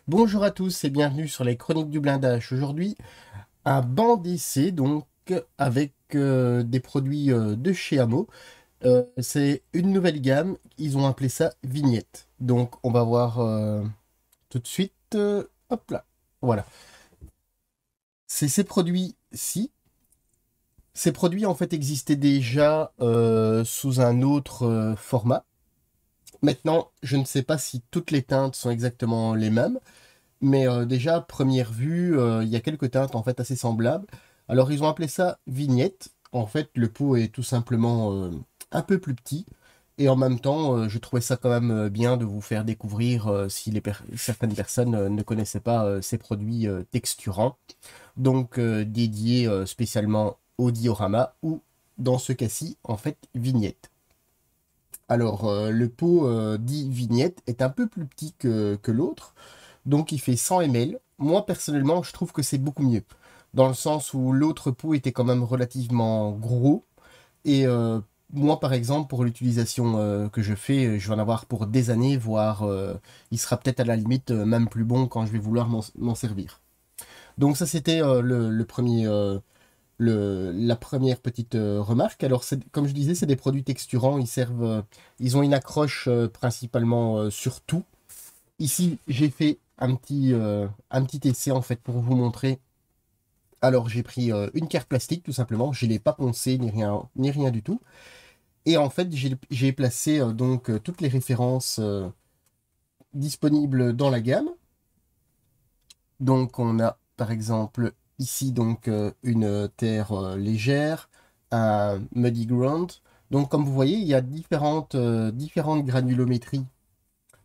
Bonjour à tous et bienvenue sur les Chroniques du Blindage. Aujourd'hui, un banc d'essai donc avec des produits de chez Amo. C'est une nouvelle gamme, ils ont appelé ça Vignette. Donc on va voir tout de suite. Hop là, voilà. C'est ces produits-ci. Ces produits en fait existaient déjà sous un autre format. Maintenant, je ne sais pas si toutes les teintes sont exactement les mêmes. Mais déjà, à première vue, il y a quelques teintes en fait assez semblables. Alors ils ont appelé ça vignette. En fait, le pot est tout simplement un peu plus petit. Et en même temps, je trouvais ça quand même bien de vous faire découvrir si certaines personnes ne connaissaient pas ces produits texturants. Donc dédiés spécialement au diorama ou dans ce cas-ci, en fait, vignette. Alors, le pot dit vignette est un peu plus petit que l'autre. Donc il fait 100 ml. Moi personnellement, je trouve que c'est beaucoup mieux. Dans le sens où l'autre pot était quand même relativement gros. Et moi par exemple, pour l'utilisation que je fais, je vais en avoir pour des années, voire il sera peut-être à la limite même plus bon quand je vais vouloir m'en servir. Donc ça c'était le premier, la première petite remarque. Alors comme je disais, c'est des produits texturants. Ils servent, ils ont une accroche principalement sur tout. Ici, j'ai fait un petit essai en fait pour vous montrer. Alors, j'ai pris une carte plastique tout simplement. Je ne l'ai pas poncé ni rien du tout. Et en fait, j'ai placé donc toutes les références disponibles dans la gamme. Donc, on a par exemple ici donc une terre légère, un muddy ground. Donc, comme vous voyez, il y a différentes granulométries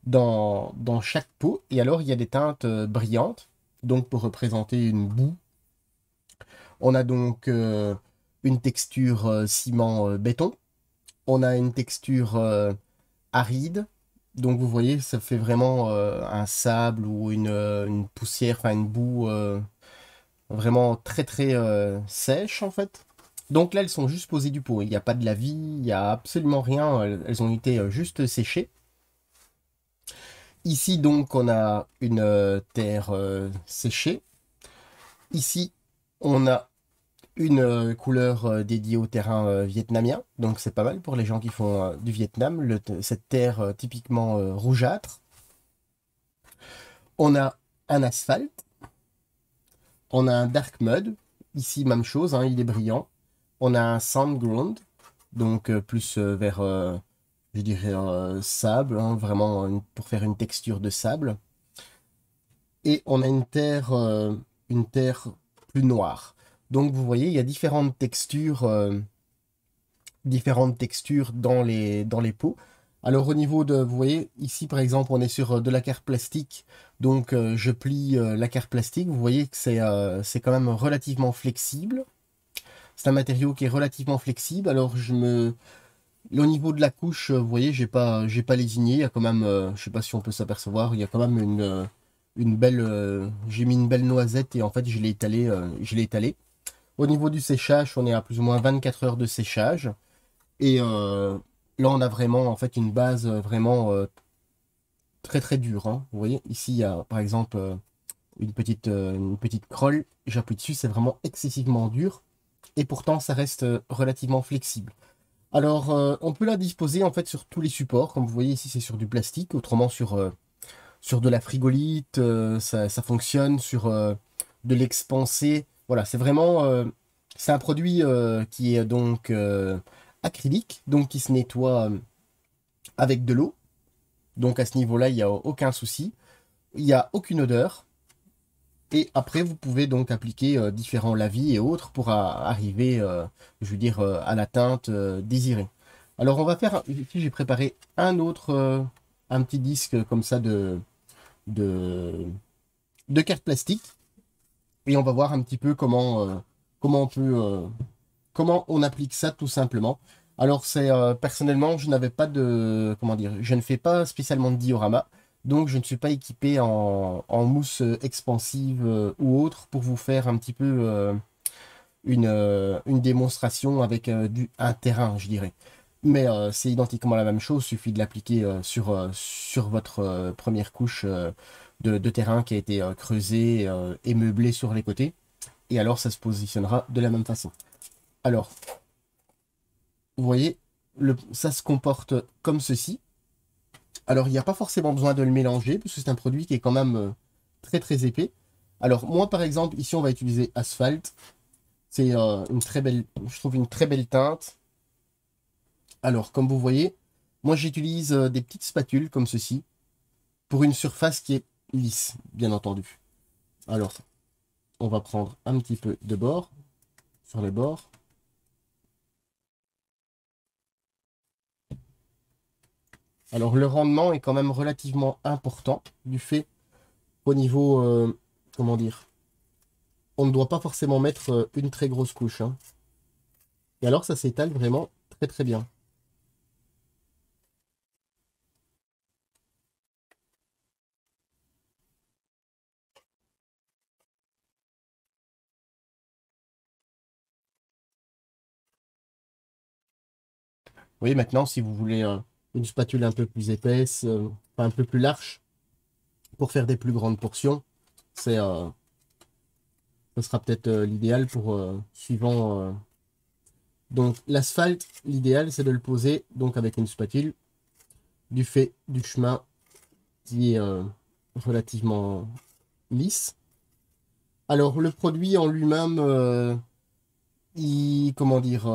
dans chaque pot. Et alors, il y a des teintes brillantes, donc pour représenter une boue. On a donc une texture ciment béton. On a une texture aride. Donc vous voyez, ça fait vraiment un sable ou une poussière, enfin une boue vraiment très très sèche en fait. Donc là, elles sont juste posées du pot. Il n'y a pas de la vie, il n'y a absolument rien. Elles ont été juste séchées. Ici, donc, on a une terre séchée. Ici, on a une couleur dédiée au terrain vietnamien. Donc, c'est pas mal pour les gens qui font du Vietnam. Cette terre typiquement rougeâtre. On a un asphalte. On a un dark mud. Ici, même chose, hein, il est brillant. On a un sand ground. Donc, plus vers, je dirais, sable. Hein, vraiment pour faire une texture de sable. Et on a une terre plus noire. Donc vous voyez, il y a différentes textures dans les pots. Alors au niveau de, vous voyez, ici par exemple, on est sur de la carte plastique. Donc je plie la carte plastique. Vous voyez que c'est quand même relativement flexible. C'est un matériau qui est relativement flexible. Alors au niveau de la couche, vous voyez, j'ai pas lésiné. Il y a quand même, je sais pas si on peut s'apercevoir, il y a quand même une belle, j'ai mis une belle noisette et en fait je l'ai étalé. Au niveau du séchage, on est à plus ou moins 24 heures de séchage. Et là, on a vraiment en fait une base vraiment très très dure, hein. Vous voyez, ici, il y a par exemple une petite crolle. J'appuie dessus, c'est vraiment excessivement dur. Et pourtant, ça reste relativement flexible. Alors, on peut la disposer en fait sur tous les supports. Comme vous voyez ici, c'est sur du plastique. Autrement, sur de la frigolite, ça fonctionne. Sur de l'expansé. Voilà, c'est vraiment... c'est un produit qui est donc acrylique, donc qui se nettoie avec de l'eau. Donc à ce niveau-là, il n'y a aucun souci. Il n'y a aucune odeur. Et après, vous pouvez donc appliquer différents lavis et autres pour arriver, je veux dire, à la teinte désirée. Alors, on va faire, ici, j'ai préparé un petit disque comme ça de, de carte plastique. Et on va voir un petit peu comment on peut, comment on applique ça tout simplement. Alors, personnellement, je n'avais pas de, comment dire, je ne fais pas spécialement de diorama. Donc, je ne suis pas équipé en mousse expansive ou autre pour vous faire un petit peu une démonstration avec un terrain, je dirais. Mais c'est identiquement la même chose, il suffit de l'appliquer sur votre première couche de terrain qui a été creusé et meublé sur les côtés. Et alors, ça se positionnera de la même façon. Alors, vous voyez, ça se comporte comme ceci. Alors, il n'y a pas forcément besoin de le mélanger, puisque c'est un produit qui est quand même très très épais. Alors, moi, par exemple, ici, on va utiliser Asphalt. C'est une très belle, je trouve une très belle teinte. Alors, comme vous voyez, moi, j'utilise des petites spatules comme ceci, pour une surface qui est lisse, bien entendu. Alors, on va prendre un petit peu de bord, sur les bords. Alors, le rendement est quand même relativement important, du fait qu'au niveau, comment dire, on ne doit pas forcément mettre une très grosse couche, hein. Et alors, ça s'étale vraiment très très bien. Vous voyez, maintenant, si vous voulez une spatule un peu plus épaisse, enfin, un peu plus large, pour faire des plus grandes portions, c'est, ce sera peut-être l'idéal pour suivant. Donc, l'asphalte, l'idéal, c'est de le poser donc avec une spatule, du fait du chemin qui est relativement lisse. Alors, le produit en lui-même, comment dire,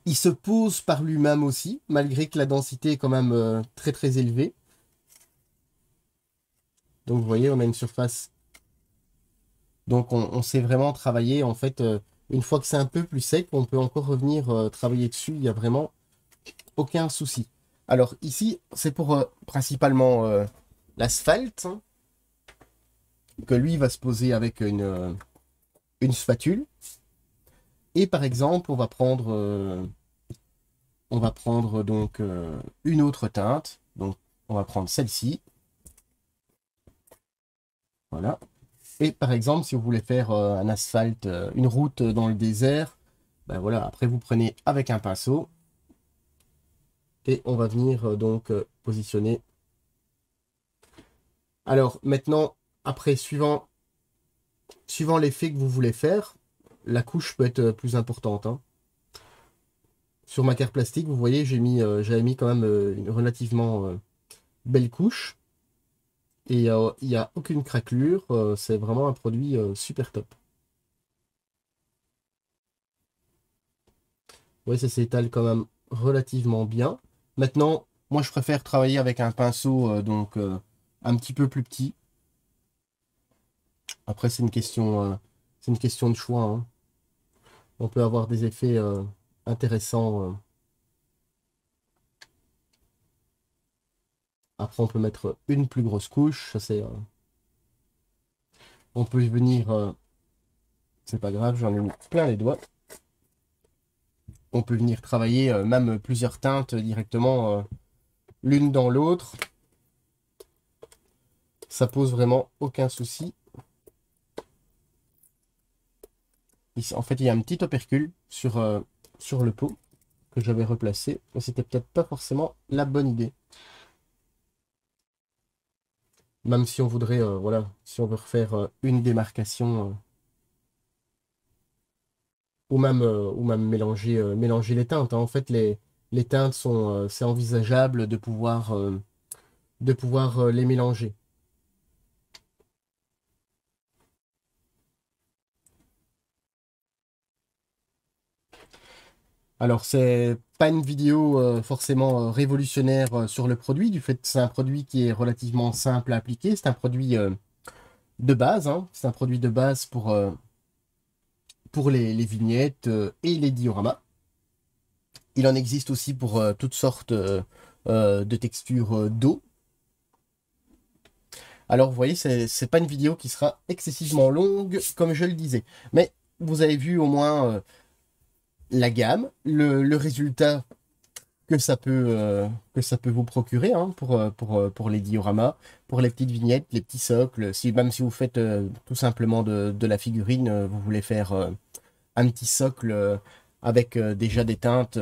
il se pose par lui-même aussi, malgré que la densité est quand même très très élevée. Donc vous voyez, on a une surface. Donc on sait vraiment travailler. En fait, une fois que c'est un peu plus sec, on peut encore revenir travailler dessus. Il n'y a vraiment aucun souci. Alors ici, c'est pour principalement l'asphalte, hein, que lui va se poser avec une spatule. Et par exemple, on va prendre donc une autre teinte. Donc on va prendre celle-ci. Voilà. Et par exemple, si vous voulez faire un asphalte, une route dans le désert, ben voilà, après vous prenez avec un pinceau et on va venir donc positionner. Alors maintenant, après, suivant l'effet que vous voulez faire, la couche peut être plus importante, hein. Sur ma carte plastique, vous voyez, j'avais mis quand même une relativement belle couche et il n'y a aucune craquelure. C'est vraiment un produit super top. Oui, ça s'étale quand même relativement bien. Maintenant, moi, je préfère travailler avec un pinceau un petit peu plus petit. Après, c'est une question de choix, hein. On peut avoir des effets intéressants. Après, on peut mettre une plus grosse couche. Ça, on peut y venir. C'est pas grave, j'en ai mis plein les doigts. On peut venir travailler même plusieurs teintes directement l'une dans l'autre. Ça pose vraiment aucun souci. Ici, en fait, il y a un petit opercule sur le pot que j'avais replacé, mais c'était peut-être pas forcément la bonne idée. Même si on voudrait, voilà, si on veut refaire une démarcation ou même mélanger les teintes, hein. En fait, les teintes sont, c'est envisageable de pouvoir les mélanger. Alors, c'est pas une vidéo forcément révolutionnaire sur le produit, du fait que c'est un produit qui est relativement simple à appliquer. C'est un produit de base, hein. C'est un produit de base pour les vignettes et les dioramas. Il en existe aussi pour toutes sortes de textures d'eau. Alors, vous voyez, c'est pas une vidéo qui sera excessivement longue, comme je le disais. Mais vous avez vu au moins la gamme, le résultat que ça peut vous procurer, hein, pour les dioramas, pour les petites vignettes, les petits socles. Si, même si vous faites tout simplement de la figurine, vous voulez faire un petit socle avec déjà des teintes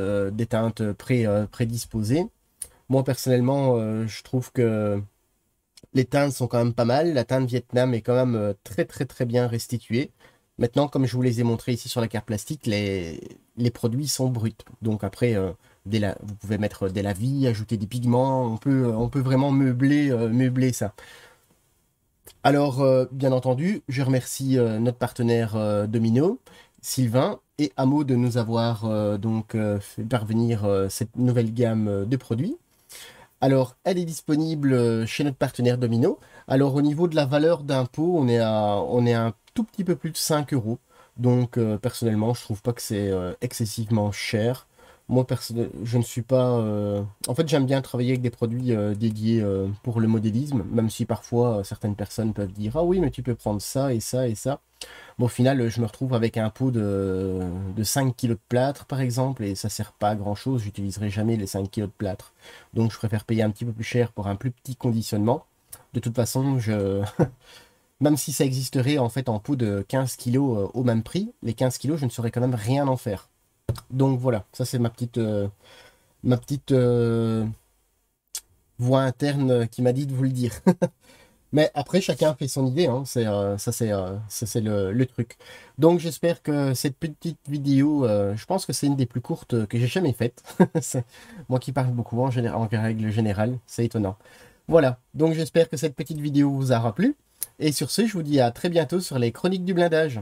prédisposées. Moi, personnellement, je trouve que Les teintes sont quand même pas mal. La teinte Vietnam est quand même très très très bien restituée. Maintenant, comme je vous les ai montrés ici sur la carte plastique, les produits sont bruts. Donc après, vous pouvez mettre des lavis, ajouter des pigments. On peut vraiment meubler ça. Alors, bien entendu, je remercie notre partenaire Domino, Sylvain et Amo de nous avoir fait parvenir cette nouvelle gamme de produits. Alors, elle est disponible chez notre partenaire Domino. Alors, au niveau de la valeur d'impôt, on est à un tout petit peu plus de 5 euros. Donc, personnellement, je trouve pas que c'est excessivement cher. Moi, je ne suis pas... En fait, j'aime bien travailler avec des produits dédiés pour le modélisme, même si parfois certaines personnes peuvent dire: «Ah oui, mais tu peux prendre ça et ça et ça». Bon, au final, je me retrouve avec un pot de 5 kilos de plâtre, par exemple, et ça sert pas à grand-chose. J'utiliserai jamais les 5 kilos de plâtre. Donc, je préfère payer un petit peu plus cher pour un plus petit conditionnement. De toute façon, même si ça existerait en fait en pot de 15 kilos au même prix, les 15 kilos, je ne saurais quand même rien en faire. Donc voilà, ça c'est ma petite voix interne qui m'a dit de vous le dire. Mais après, chacun fait son idée, hein. Ça, c'est le truc. Donc, j'espère que cette petite vidéo, je pense que c'est une des plus courtes que j'ai jamais faites. C'est- Moi qui parle beaucoup en règle générale, c'est étonnant. Voilà. Donc, j'espère que cette petite vidéo vous aura plu. Et sur ce, je vous dis à très bientôt sur les Chroniques du blindage.